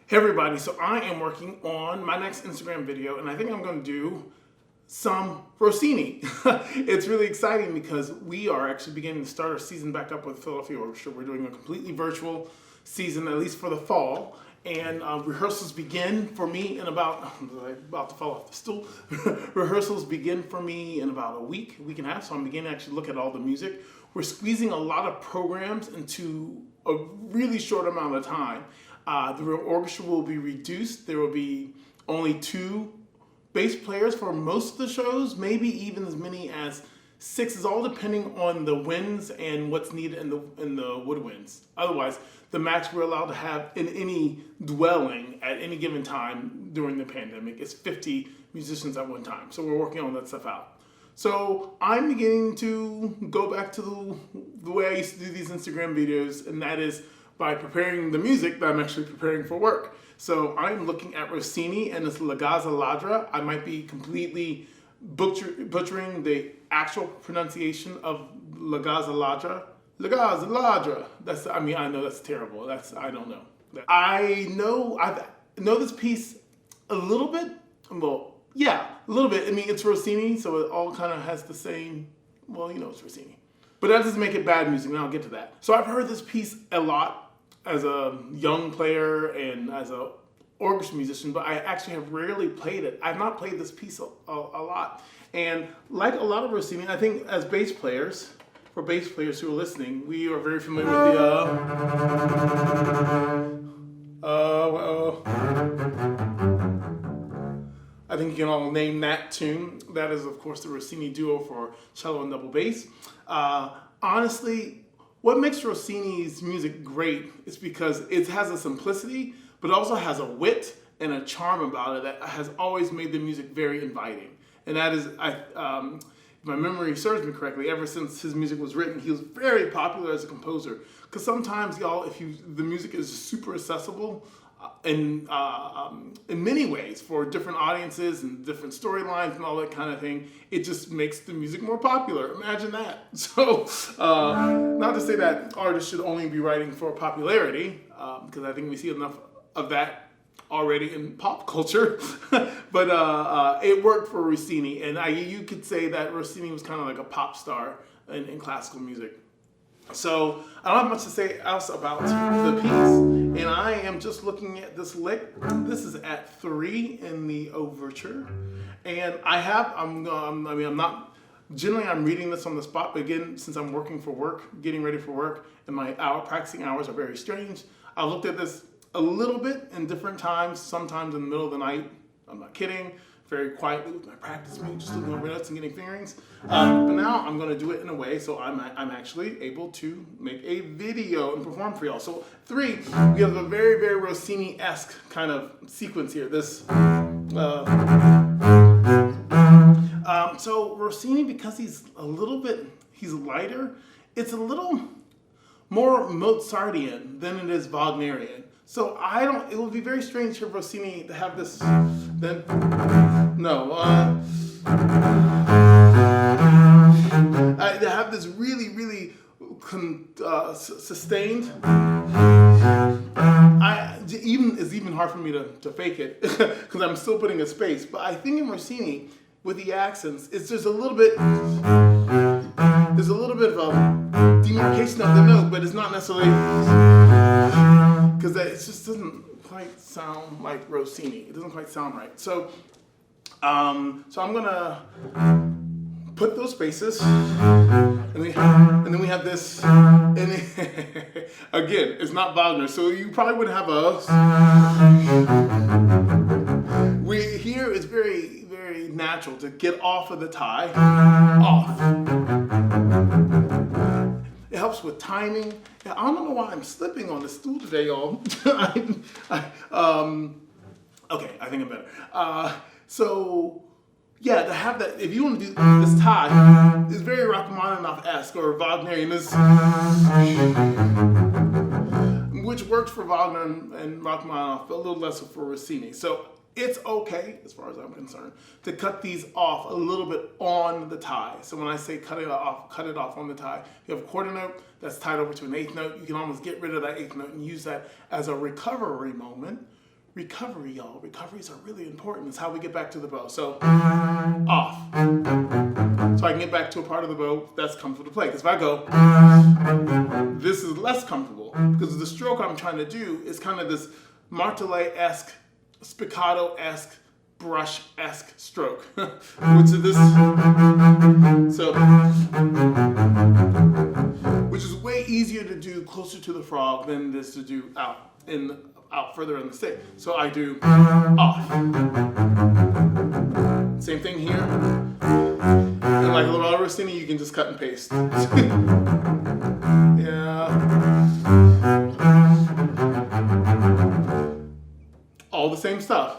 Hey everybody, so I am working on my next Instagram video and I think I'm going to do some Rossini. It's really exciting because we are actually beginning to start our season back up with Philadelphia Orchestra. We're doing a completely virtual season, at least for the fall. And rehearsals begin for me in about to fall off the stool. Rehearsals begin for me in about a week and a half. So I'm beginning to actually look at all the music. We're squeezing a lot of programs into a really short amount of time. The orchestra will be reduced. There will be only 2 bass players for most of the shows, maybe even as many as 6. It's all depending on the winds and what's needed in the woodwinds. Otherwise, the max we're allowed to have in any dwelling at any given time during the pandemic is 50 musicians at one time. So we're working on that stuff out. So I'm beginning to go back to the way I used to do these Instagram videos, and that is by preparing the music that I'm actually preparing for work. So I'm looking at Rossini and this La Gazza Ladra. I might be completely butchering the actual pronunciation of La Gazza Ladra. La Gazza Ladra. I know that's terrible. I don't know. I know this piece a little bit. Well, yeah, a little bit. I mean, it's Rossini, so it all kind of has the same, well, you know it's Rossini. But that doesn't make it bad music, and I'll get to that. So I've heard this piece a lot as a young player and as a orchestra musician, but I actually have rarely played it. I've not played this piece a lot. And like a lot of Rossini, I think as bass players, for bass players who are listening, we are very familiar with I think you can all name that tune. That is, of course, the Rossini duo for cello and double bass. Honestly, what makes Rossini's music great is because it has a simplicity, but also has a wit and a charm about it that has always made the music very inviting. And that is, if my memory serves me correctly, ever since his music was written, he was very popular as a composer. Because sometimes, y'all, the music is super accessible in many ways for different audiences and different storylines and all that kind of thing. It just makes the music more popular. Imagine that. So, not to say that artists should only be writing for popularity, because I think we see enough of that already in pop culture. But it worked for Rossini, and you could say that Rossini was kind of like a pop star in classical music. So I don't have much to say else about the piece, and I am just looking at this lick. This is at 3 in the overture, and I'm reading this on the spot, but again, since I'm working for work, getting ready for work, and my practicing hours are very strange, I looked at this a little bit in different times, sometimes in the middle of the night. I'm not kidding. Very quietly with my practice music, just looking over notes and getting fingerings. But now I'm going to do it in a way so I'm actually able to make a video and perform for y'all. So 3, we have a very, very Rossini-esque kind of sequence here. So Rossini, because he's lighter, it's a little more Mozartian than it is Wagnerian. So it would be very strange for Rossini to have this, to have this really, really sustained. It's even hard for me to fake it because I'm still putting a space. But I think in Rossini, with the accents, there's a little bit of a demarcation of the note, but it's not necessarily, because it just doesn't quite sound like Rossini. It doesn't quite sound right. So I'm gonna put those spaces, and then we have this, and again, it's not Wagner, so you probably would have here it's very, very natural to get off of the tie, off. It helps with timing. I don't know why I'm slipping on the stool today, y'all. Okay, I think I'm better. So, yeah, to have that, if you want to do this tie, it's very Rachmaninoff-esque or Wagnerian, which works for Wagner and Rachmaninoff, but a little less for Rossini. So it's okay, as far as I'm concerned, to cut these off a little bit on the tie. So when I say cut it off on the tie, you have a quarter note that's tied over to an eighth note. You can almost get rid of that eighth note and use that as a recovery moment recovery, y'all. Recoveries are really important. It's how we get back to the bow. So off. So I can get back to a part of the bow that's comfortable to play. Because if I go, this is less comfortable. Because the stroke I'm trying to do is kind of this martelé-esque, spiccato-esque, brush-esque stroke. Which is this. So, which is way easier to do closer to the frog than it is to do out further in the stick. So I do off. Same thing here. And like a little Rossini, you can just cut and paste. Yeah. All the same stuff.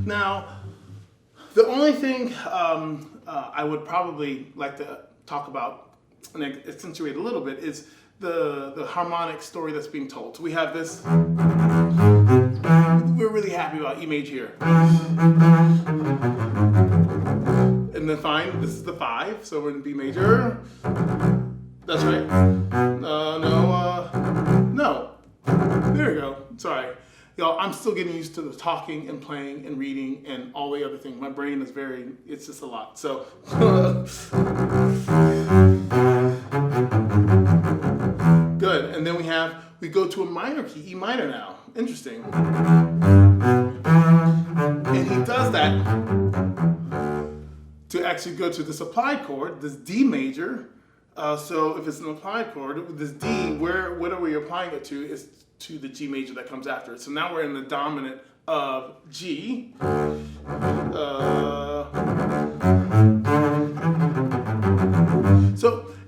Now, the only thing I would probably like to talk about and accentuate a little bit is the harmonic story that's being told. So we have this. We're really happy about E major here. And then fine, this is the 5, so we're in B major. That's right. No. There we go. Sorry. Y'all, I'm still getting used to the talking and playing and reading and all the other things. My brain is it's just a lot. So, good. And then we go to a minor key, E minor now. Interesting. And he does that to actually go to this applied chord, this D major. So if it's an applied chord, this D, what are we applying it to is to the G major that comes after it. So now we're in the dominant of G.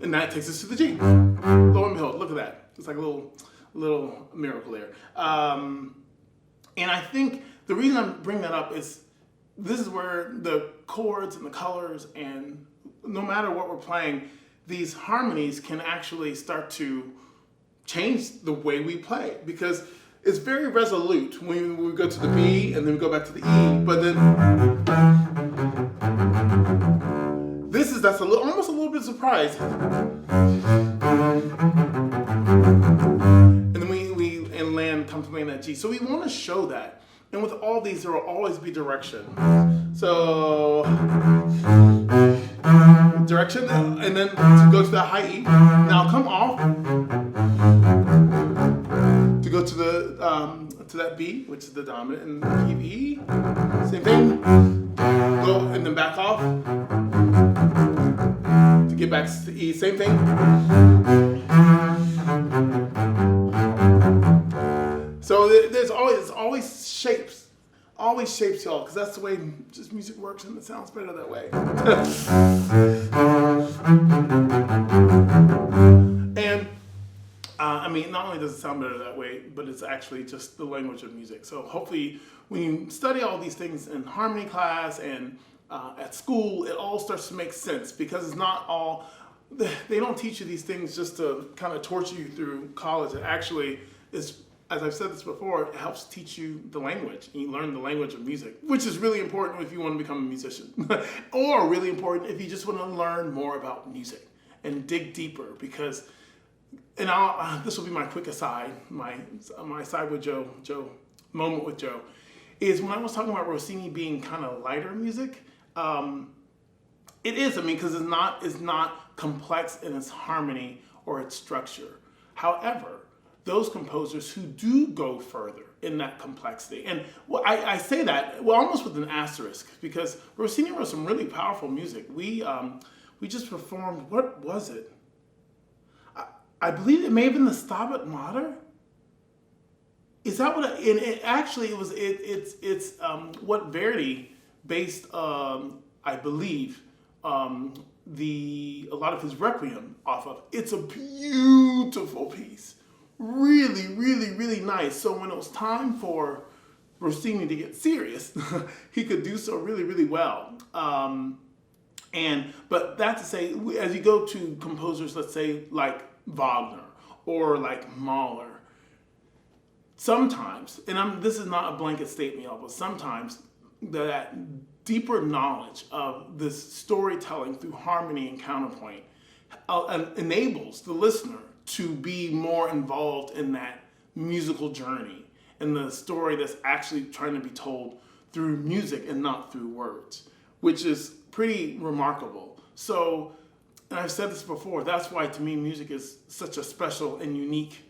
And that takes us to the G. Lo and behold, look at that. It's like a little miracle there. And I think the reason I'm bringing that up is this is where the chords and the colors and no matter what we're playing, these harmonies can actually start to change the way we play because it's very resolute when we go to the B and then we go back to the E, but then that's almost a little bit surprising. And then we land comfortably in that G. So we want to show that. And with all these, there will always be direction. So direction, and then to go to the high E. Now come off to go to to that B, which is the dominant, and keep E. Same thing. Go and then back off to get back to E. Same thing. So there's always shapes. Always shapes, y'all, because that's the way just music works and it sounds better that way. And not only does it sound better that way, but it's actually just the language of music. So hopefully when you study all these things in harmony class and at school, it all starts to make sense because it's not all, they don't teach you these things just to kind of torture you through college. It actually is, as I've said this before, it helps teach you the language. And you learn the language of music, which is really important if you want to become a musician. Or really important if you just want to learn more about music and dig deeper because, and this will be my quick aside, my side with Joe, moment with Joe, is when I was talking about Rossini being kind of lighter music, it is, because it's not complex in its harmony or its structure. However, those composers who do go further in that complexity. And I say that, almost with an asterisk, because Rossini wrote some really powerful music. We just performed, what was it? I believe it may have been the Stabat Mater. Is that what? It's what Verdi based, I believe, a lot of his Requiem off of. It's a beautiful piece. Really, really, really nice. So when it was time for Rossini to get serious, he could do so really, really well. But that to say, as you go to composers, let's say like Wagner or like Mahler, sometimes, and this is not a blanket statement, y'all, but sometimes that deeper knowledge of this storytelling through harmony and counterpoint enables the listener to be more involved in that musical journey and the story that's actually trying to be told through music and not through words, which is pretty remarkable. So, and I've said this before, that's why to me music is such a special and unique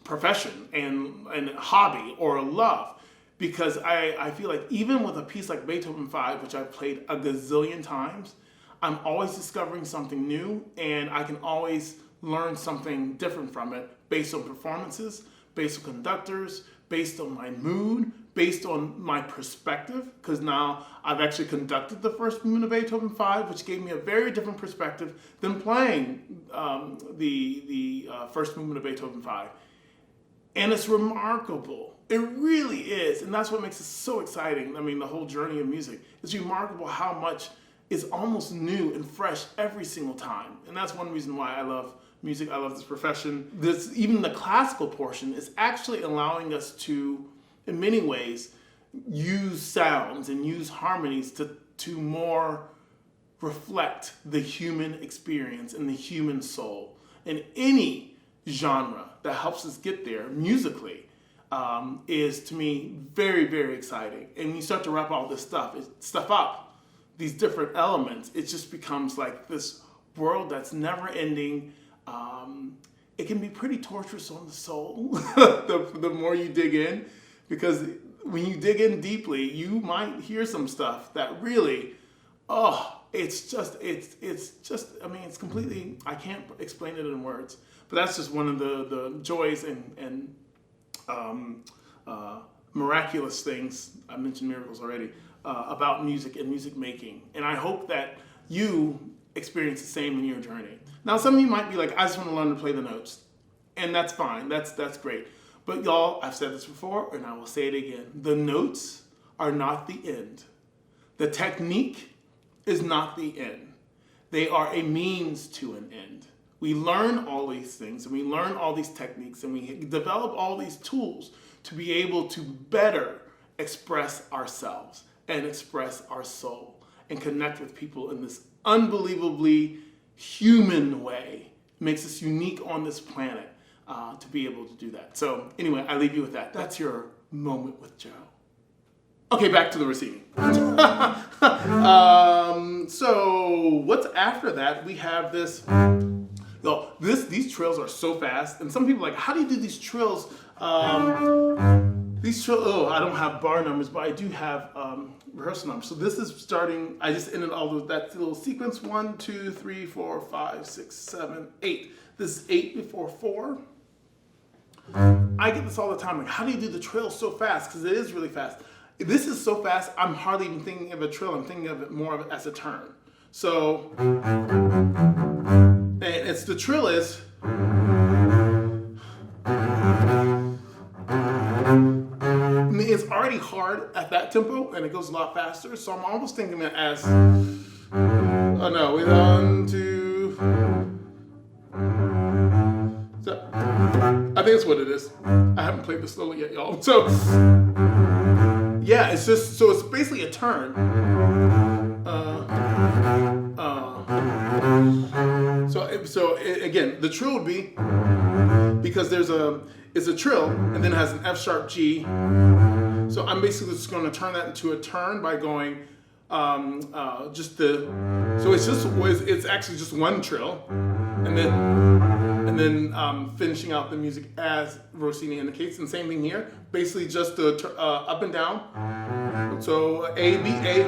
profession and hobby or love, because I feel like even with a piece like Beethoven 5, which I've played a gazillion times, I'm always discovering something new, and I can always learn something different from it based on performances, based on conductors, based on my mood, based on my perspective, because now I've actually conducted the first movement of Beethoven 5, which gave me a very different perspective than playing the first movement of Beethoven 5. And it's remarkable. It really is. And that's what makes it so exciting. I mean, the whole journey of music. It's remarkable how much is almost new and fresh every single time. And that's one reason why I love music. I love this profession. Even the classical portion is actually allowing us to, in many ways, use sounds and use harmonies to more reflect the human experience and the human soul. And any genre that helps us get there musically is, to me, very, very exciting. And when you start to wrap all this stuff up, these different elements, it just becomes like this world that's never ending. It can be pretty torturous on the soul the more you dig in, because when you dig in deeply, you might hear some stuff that really, it's just, I mean, it's completely, I can't explain it in words, but that's just one of the joys and miraculous things, I mentioned miracles already, about music and music making. And I hope that you experience the same in your journey. Now, some of you might be like, I just want to learn to play the notes. And that's fine, that's great. But y'all, I've said this before, and I will say it again. The notes are not the end. The technique is not the end. They are a means to an end. We learn all these things, and we learn all these techniques, and we develop all these tools to be able to better express ourselves and express our soul and connect with people in this unbelievably human way. It makes us unique on this planet to be able to do that. So anyway, I leave you with that. That's your moment with Joe. Okay, back to the Rossini. So what's after that? We have this. These trills are so fast, and some people are like, how do you do these trills? I don't have bar numbers, but I do have rehearsal numbers. So this is starting, I just ended all of that little sequence, 1, 2, 3, 4, 5, 6, 7, 8. This is 8 before 4. I get this all the time, like, how do you do the trill so fast? Because it is really fast. This is so fast, I'm hardly even thinking of a trill, I'm thinking of it more of it as a turn. So, and the trill is, it's already hard at that tempo, and it goes a lot faster, so I'm almost thinking it as, 1, 2, so, I think that's what it is. I haven't played this slowly yet, y'all. So, yeah, it's just, so it's basically a turn. Again, the trill would be, because it's a trill, and then it has an F sharp G. So I'm basically just going to turn that into a turn by going so it's actually just one trill, and then finishing out the music as Rossini indicates. And same thing here, basically just the up and down. So A, B, A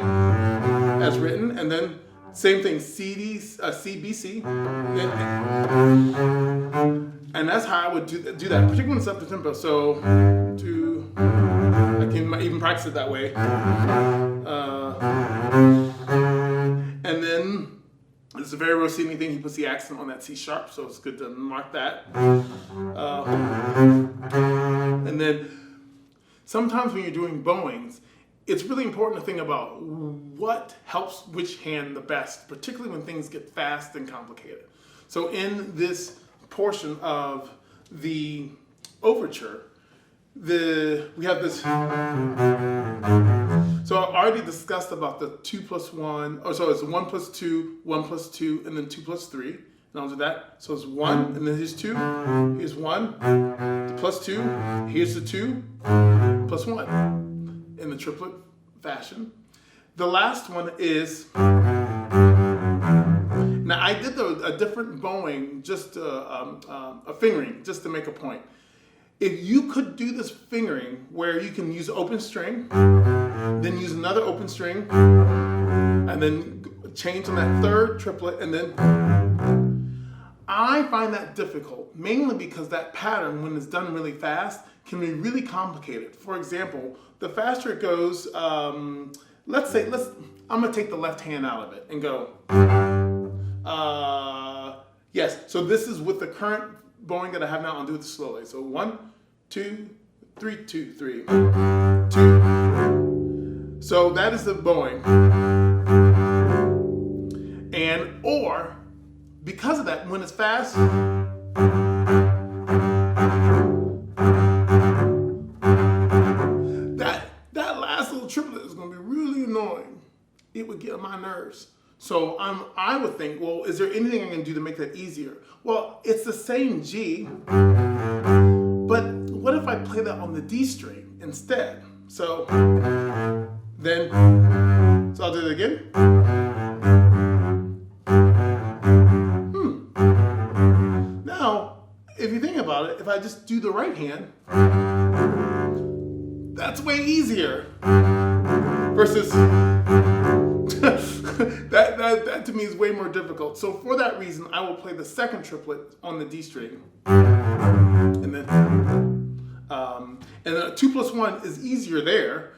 as written, and then same thing, C, D, C, B, C. And that's how I would do that, particularly when it's up the tempo. So I can even practice it that way. And then it's a very Rossini thing. He puts the accent on that C sharp, so it's good to mark that. And then sometimes when you're doing bowings, it's really important to think about what helps which hand the best, particularly when things get fast and complicated. So in this portion of the overture, we have this. So I already discussed about the 2 plus 1, so it's 1 plus 2, 1 plus 2, and then 2 plus 3. And I'll do that. So it's 1, and then here's 2. Here's 1, plus 2. Here's the 2, plus 1 in the triplet fashion. The last one is, now I did a different bowing, just a fingering, just to make a point. If you could do this fingering where you can use open string, then use another open string, and then change on that third triplet, and then I find that difficult, mainly because that pattern, when it's done really fast, can be really complicated. For example, the faster it goes, I'm gonna take the left hand out of it and go, yes, so this is with the current bowing that I have now. I'll do it slowly. So 1, 2, 3, 2, 3, 2. So that is the bowing. And, or, because of that, when it's fast, that last little triplet is going to be really annoying. It would get on my nerves. So I would think, well, is there anything I can do to make that easier? Well, it's the same G, but what if I play that on the D string instead? So I'll do it again. Now, if you think about it, if I just do the right hand, that's way easier versus that to me is way more difficult. So for that reason, I will play the second triplet on the D string, and then 2 plus 1 is easier there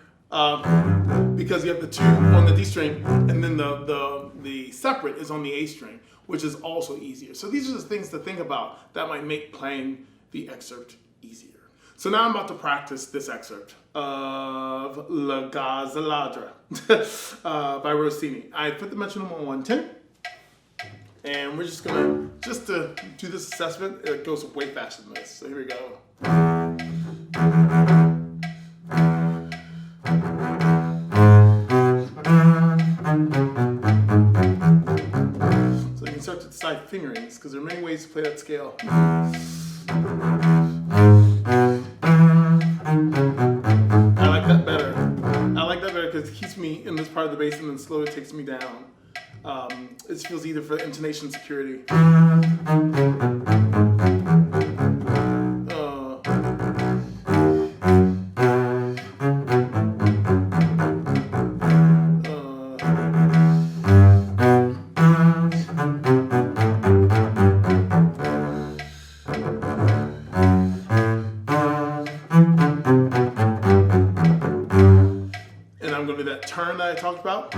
because you have the 2 on the D string, and then the separate is on the A string, which is also easier. So these are the things to think about that might make playing the excerpt easier. So now I'm about to practice this excerpt of La Gazzaladra by Rossini. I put the metronome on 110, and we're just gonna, to do this assessment, it goes way faster than this. So here we go. So you can start to decide fingerings, because there are many ways to play that scale. I like that better. I like that better because it keeps me in this part of the bass and then slowly takes me down. It feels either for intonation security. And I'm going to do that turn that I talked about.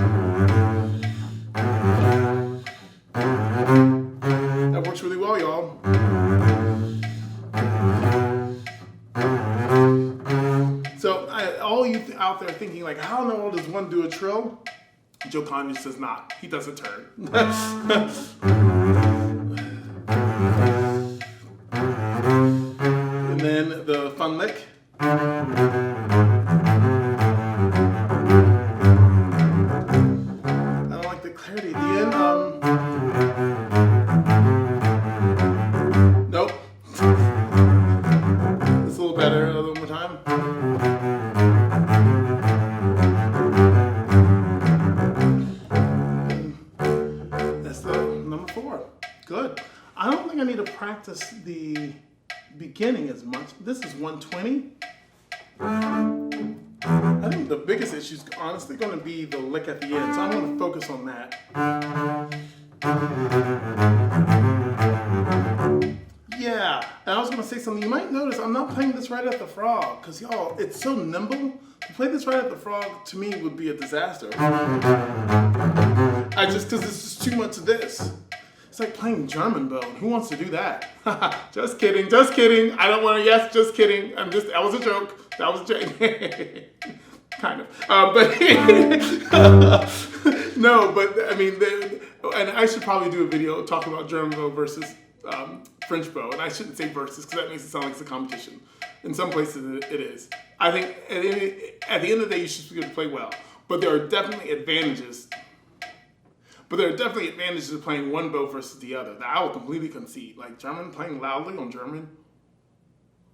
That works really well, y'all. So all you out there thinking like, how in the world does one do a trill? Joe Conyers does not. He does a turn. And then the fun lick. I don't like the clarity at the end. Nope. It's a little better. A little more time. That's the number 4. Good. I don't think I need to practice the beginning as much. This is 120. I think the biggest issue is honestly going to be the lick at the end, so I'm going to focus on that. Yeah, and I was going to say something. You might notice I'm not playing this right at the frog, because y'all, it's so nimble. To play this right at the frog, to me, would be a disaster. Because it's just too much of this. It's like playing German bow. Who wants to do that? Just kidding, just kidding. I don't want to, yes, just kidding. That was a joke. That was a joke. Kind of. No, but I mean, and I should probably do a video talking about German bow versus French bow. And I shouldn't say versus, because that makes it sound like it's a competition. In some places it is. I think at the end of the day, you should be able to play well. But there are definitely advantages. But there are definitely advantages to playing one bow versus the other that I will completely concede. Like German, playing loudly on German,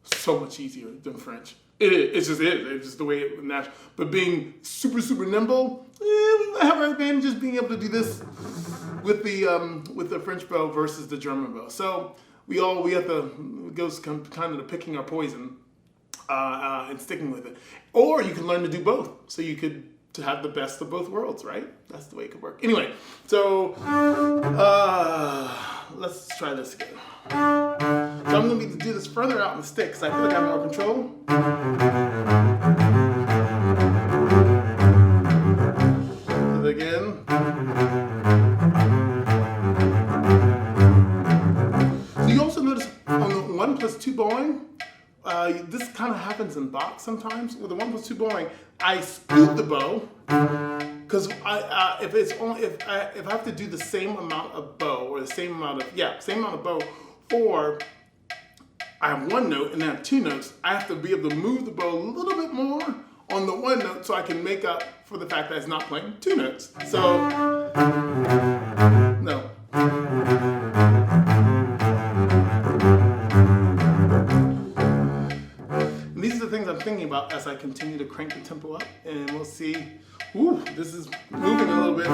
so much easier than French. It is. It's just the way it naturally. But being super, super nimble, we might have our advantages being able to do this with the French bow versus the German bow. So we have to, it goes kind of to picking our poison and sticking with it. Or you can learn to do both. So you could to have the best of both worlds, right? That's the way it could work. Anyway, so let's try this again. So I'm going to need to do this further out in the stick because I feel like I have more control. Do it again. So you also notice on the 1+2 bowing, this kind of happens in Bach sometimes. With the 1+2 bowing, I scoot the bow because if I have to do the same amount of bow or the same amount of bow, or I have one note and I have two notes, I have to be able to move the bow a little bit more on the one note so I can make up for the fact that it's not playing two notes. So no. I'm thinking about as I continue to crank the tempo up, and we'll see. Ooh, this is moving a little bit.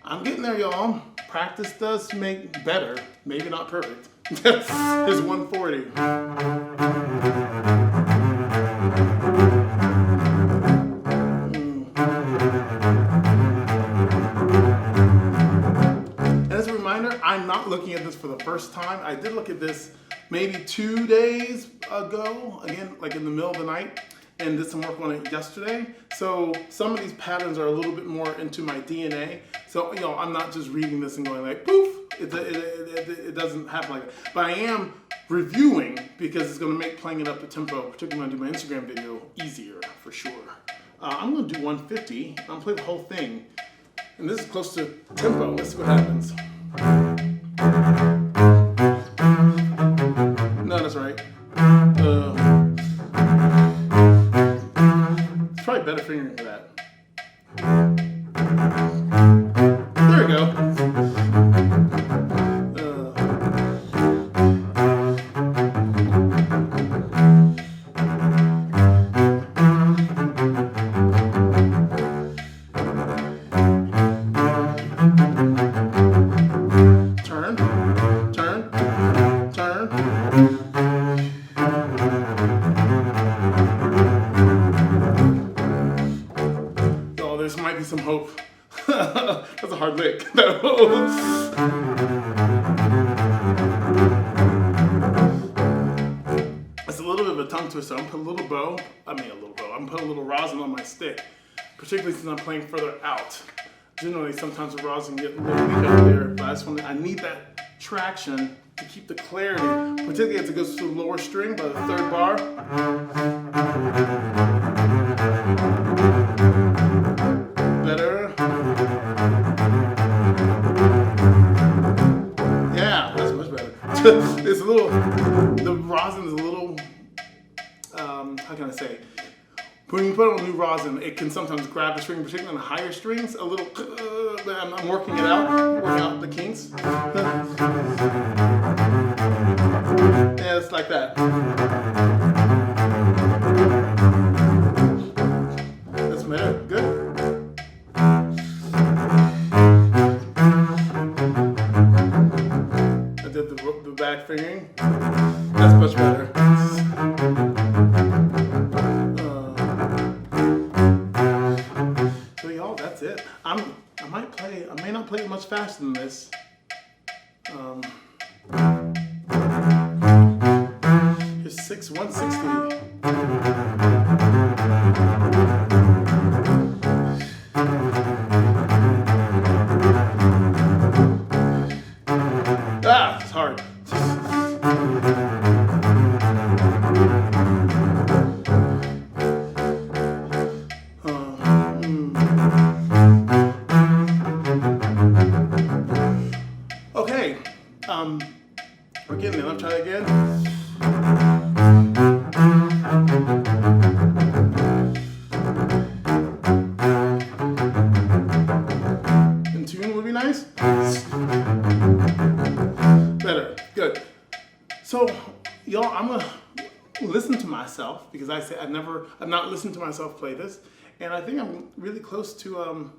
I'm getting there, y'all. Practice does make better, maybe not perfect. Here's 140. As a reminder, I'm not looking at this for the first time. I did look at this maybe 2 days ago, again, like in the middle of the night, and did some work on it yesterday. So some of these patterns are a little bit more into my DNA. So, I'm not just reading this and going like, poof, it doesn't happen like that. But I am reviewing because it's going to make playing it up to tempo, particularly when I do my Instagram video, easier for sure. I'm going to do 150. I'm going to play the whole thing. And this is close to tempo. Let's see what happens. No, that's right. It's probably better fingering for that. There we go. Some hope. That's a hard lick. It's a little bit of a tongue twister. I'm putting a little bow. I'm putting a little rosin on my stick, particularly since I'm playing further out. Generally, sometimes the rosin get a little weak up there, but I need that traction to keep the clarity, particularly as it goes to the lower string by the third bar. Better. Yeah, that's much better. It's a little, the rosin is a little, how can I say? When you put on new rosin, it can sometimes grab the string, particularly on the higher strings, a little, I'm working it out, working out the kinks. Yeah, it's like that. That's better, good. I did the back fingering. That's much better. So y'all, that's it. I may not play it much faster than this. Here's 160. It's hard. So, y'all, I'm gonna listen to myself because I say I've not listened to myself play this, and I think I'm really close to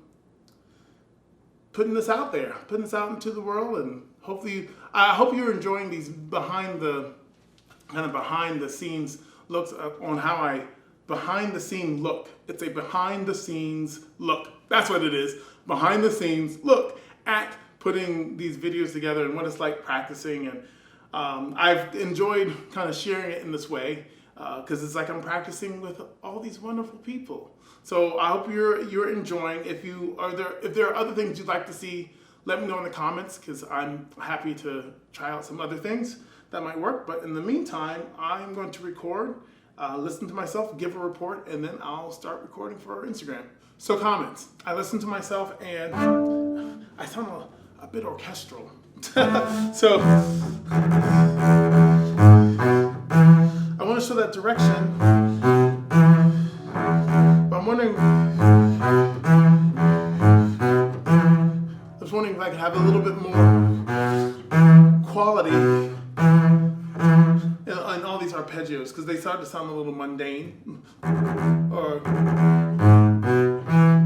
putting this out there, putting this out into the world, and hopefully, I hope you're enjoying these behind the scenes looks on how I behind the scene look. It's a behind the scenes look. That's what it is. Behind the scenes look at putting these videos together and what it's like practicing. And I've enjoyed kind of sharing it in this way because it's like I'm practicing with all these wonderful people. So I hope you're enjoying. If there are other things you'd like to see, let me know in the comments because I'm happy to try out some other things that might work. But in the meantime, I'm going to record, listen to myself, give a report, and then I'll start recording for our Instagram. So comments. I listened to myself and I sound a bit orchestral. So I want to show that direction. But I'm wondering if I could have a little bit more quality in all these arpeggios because they start to sound a little mundane,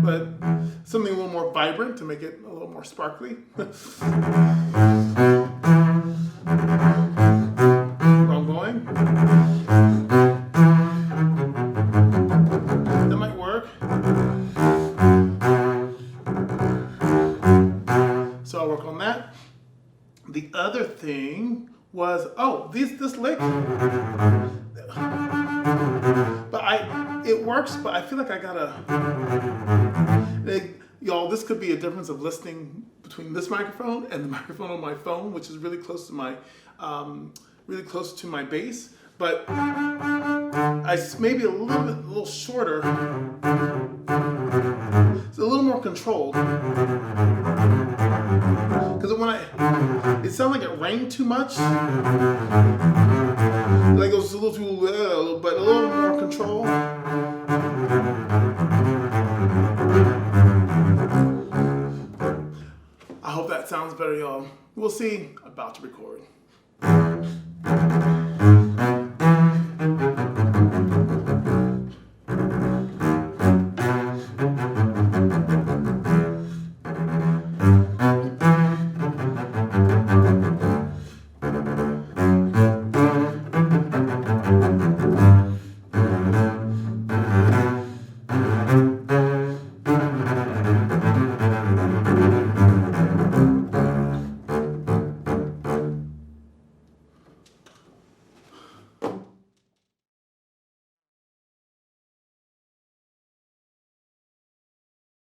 but something a little more vibrant to make it a little more sparkly. Wrong going. That might work. So I'll work on that. The other thing was, this lick. But it works, but I feel like I gotta, y'all, this could be a difference of listening between this microphone and the microphone on my phone, which is really close to my bass. But maybe a little shorter. It's a little more controlled. Because it sounded like it rang too much. Like it was a little too low, but a little more control. I hope that sounds better, y'all. We'll see. About to record.